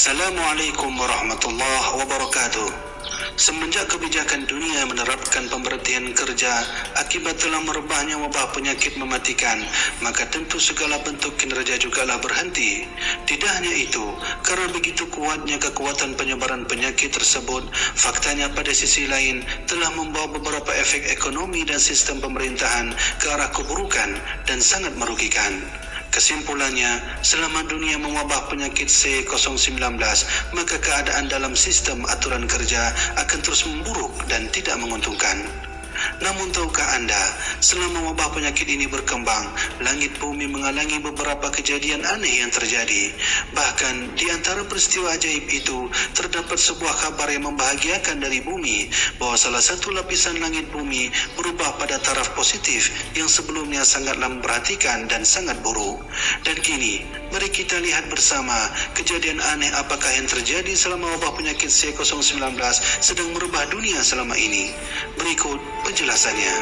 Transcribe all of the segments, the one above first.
Assalamualaikum warahmatullahi wabarakatuh. Semenjak kebijakan dunia menerapkan pemberhentian kerja akibat telah merebahnya wabah penyakit mematikan, maka tentu segala bentuk kinerja jugalah berhenti. Tidak hanya itu, karena begitu kuatnya kekuatan penyebaran penyakit tersebut, faktanya pada sisi lain telah membawa beberapa efek ekonomi dan sistem pemerintahan ke arah keburukan dan sangat merugikan. Kesimpulannya, selama dunia mewabah penyakit C019, maka keadaan dalam sistem aturan kerja akan terus memburuk dan tidak menguntungkan. Namun tahukah anda, selama wabah penyakit ini berkembang, langit bumi mengalami beberapa kejadian aneh yang terjadi. Bahkan di antara peristiwa ajaib itu, terdapat sebuah kabar yang membahagiakan dari bumi, bahwa salah satu lapisan langit bumi berubah pada taraf positif yang sebelumnya sangatlah memperhatikan dan sangat buruk. Dan kini, mari kita lihat bersama kejadian aneh apakah yang terjadi selama wabah penyakit C019 sedang merubah dunia selama ini. Berikut penjelasannya.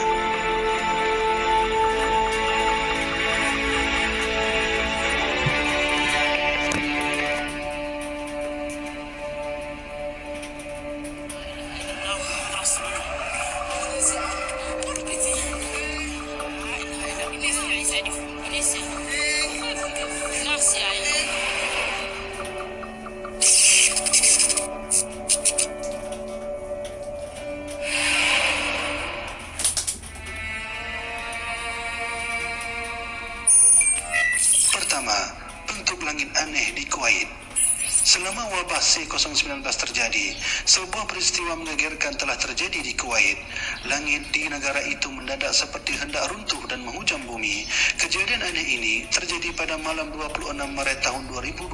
Pertama, bentuk langit aneh di Kuwait. Selama wabah C019 terjadi, sebuah peristiwa menggegerkan telah terjadi di Kuwait. Langit di negara itu mendadak seperti hendak runtuh dan menghujam bumi. Kejadian aneh ini terjadi pada malam 26 Maret tahun 2020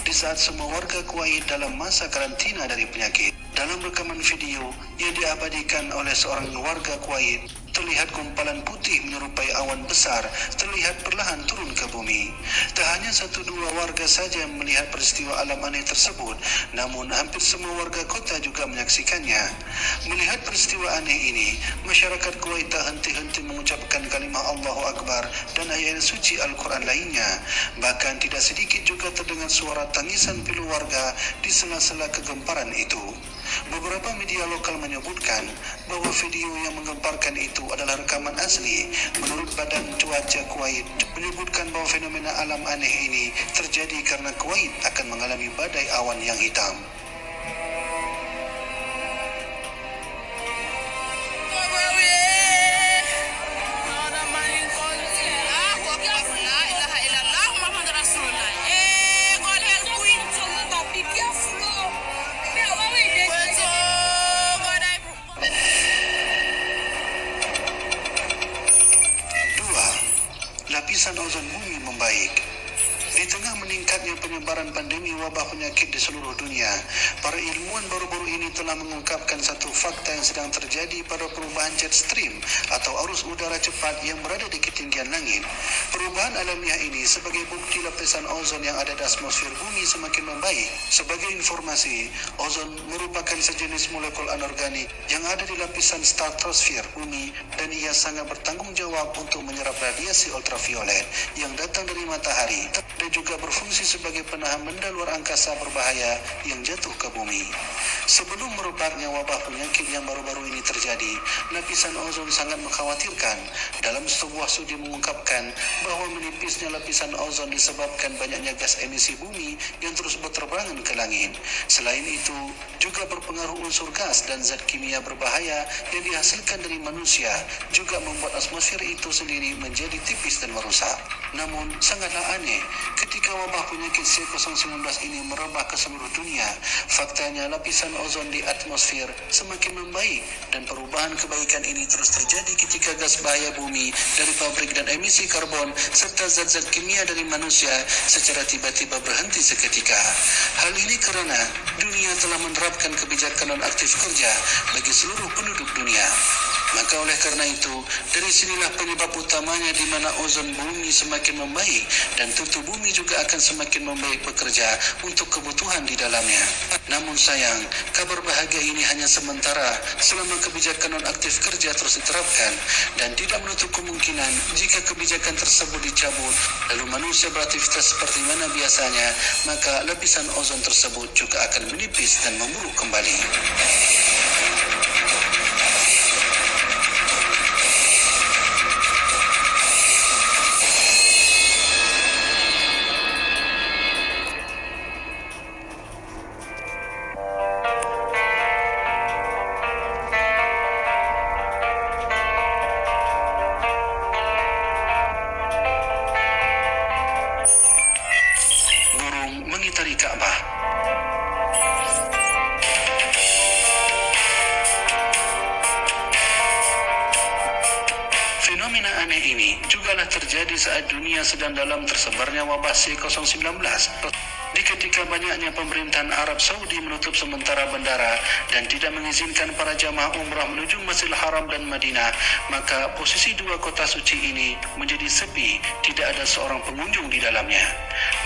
di saat semua warga Kuwait dalam masa karantina dari penyakit. Dalam rekaman video yang diabadikan oleh seorang warga Kuwait, terlihat gumpalan putih menyerupai awan besar terlihat perlahan turun ke bumi. Tak hanya satu dua warga saja yang melihat peristiwa alam aneh tersebut, namun hampir semua warga kota juga menyaksikannya. Melihat peristiwa aneh ini, masyarakat Kuwait tak henti-henti mengucapkan kalimah Allahu Akbar dan ayat suci Al-Quran lainnya. Bahkan tidak sedikit juga terdengar suara tangisan pilu warga di sela-sela kegemparan itu. Beberapa media lokal menyebutkan bahwa video yang menggemparkan itu adalah rekaman asli. Menurut Badan Cuaca Kuwait, menyebutkan bahwa fenomena alam aneh ini terjadi karena Kuwait akan mengalami badai awan yang hitam. Lapisan ozon bumi membaik. Di tengah meningkatnya penyebaran pandemi wabah penyakit di seluruh dunia, para ilmuwan baru-baru ini telah mengungkapkan satu fakta yang sedang terjadi pada perubahan jet stream atau arus udara cepat yang berada di ketinggian langit. Perubahan alamiah ini sebagai bukti lapisan ozon yang ada di atmosfer bumi semakin membaik. Sebagai informasi, ozon merupakan sejenis molekul anorganik yang ada di lapisan stratosfer bumi dan ia sangat bertanggung jawab untuk menyerap radiasi ultraviolet yang datang dari matahari dan juga berfungsi sebagai penahan benda luar angkasa berbahaya yang jatuh ke bumi. Sebelum merebaknya wabah penyakit yang baru-baru ini terjadi, lapisan ozon sangat mengkhawatirkan. Dalam sebuah studi mengungkapkan bahwa menipisnya lapisan ozon disebabkan banyaknya gas emisi bumi yang terus berterbangan ke langit. Selain itu, juga berpengaruh unsur gas dan zat kimia berbahaya yang dihasilkan dari manusia juga membuat atmosfer itu sendiri menjadi tipis dan merusak. Namun, sangatlah aneh ketika wabah penyakit C019 ini merebak ke seluruh dunia. Faktanya lapisan ozon di atmosfer semakin membaik dan perubahan kebaikan ini terus terjadi ketika gas bahaya bumi dari pabrik dan emisi karbon serta zat-zat kimia dari manusia secara tiba-tiba berhenti seketika. Hal ini karena dunia telah menerapkan kebijakan non-aktif kerja bagi seluruh penduduk dunia. Maka oleh karena itu, dari sinilah penyebab utamanya di mana ozon bumi semakin membaik dan tentu bumi juga akan semakin membaik bekerja untuk kebutuhan di dalamnya. Namun sayang, kabar bahagia ini hanya sementara selama kebijakan non-aktif kerja terus diterapkan dan tidak menutup kemungkinan jika kebijakan tersebut dicabut lalu manusia beraktivitas seperti mana biasanya, maka lapisan ozon tersebut juga akan menipis dan memburuk kembali. Burung mengitari Ka'bah. Fenomena aneh ini jugalah terjadi saat dunia sedang dalam tersebarnya wabah C-19. Di ketika banyaknya pemerintahan Arab Saudi menutup sementara bandara dan tidak mengizinkan para jamaah umrah menuju Masjidil Haram dan Madinah, maka posisi dua kota suci ini menjadi sepi, tidak ada seorang pengunjung di dalamnya.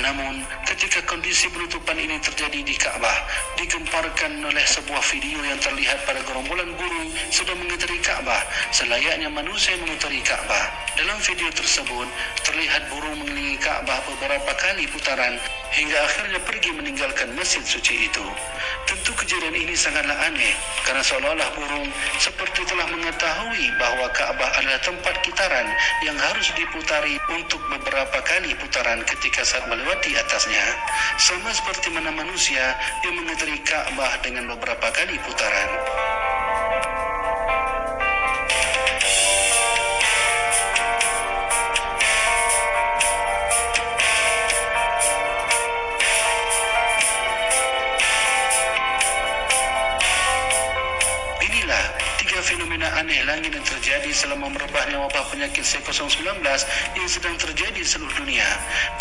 Namun, ketika kondisi penutupan ini terjadi di Ka'bah, digemparkan oleh sebuah video yang terlihat pada gerombolan burung sedang mengitari Ka'bah, selayaknya manusia mengitari Ka'bah. Dalam video tersebut, terlihat burung mengelilingi Ka'bah beberapa kali putaran hingga akhirnya pergi meninggalkan masjid suci itu. Tentu kejadian ini sangatlah aneh, karena seolah-olah burung seperti telah mengetahui bahwa Ka'bah adalah tempat kitaran yang harus diputari untuk beberapa kali putaran ketika saat melewati atasnya. Sama seperti mana manusia yang mengitari Ka'bah dengan beberapa kali putaran. Fenomena aneh langit yang terjadi selama merebaknya wabah penyakit C-19 yang sedang terjadi di seluruh dunia.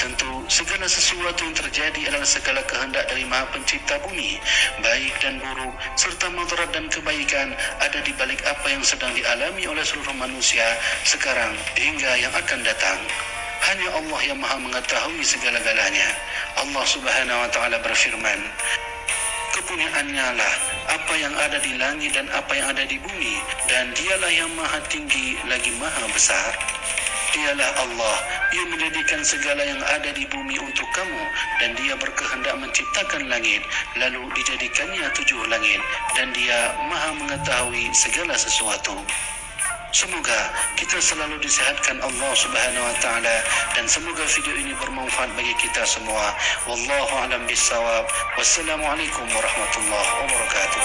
Tentu segala sesuatu yang terjadi adalah segala kehendak dari Maha Pencipta bumi. Baik dan buruk serta mudarat dan kebaikan ada di balik apa yang sedang dialami oleh seluruh manusia sekarang hingga yang akan datang. Hanya Allah yang Maha mengetahui segala-galanya. Allah Subhanahu wa taala berfirman, "Kepunyaannya lah apa yang ada di langit dan apa yang ada di bumi, dan dialah yang maha tinggi lagi maha besar." Dialah Allah yang menjadikan segala yang ada di bumi untuk kamu, dan dia berkehendak menciptakan langit, lalu dijadikannya 7 langit, dan dia maha mengetahui segala sesuatu. Semoga kita selalu disehatkan Allah Subhanahu wa taala, dan semoga video ini bermanfaat bagi kita semua. Wallahu a'lam bissawab. Wassalamualaikum warahmatullahi wabarakatuh.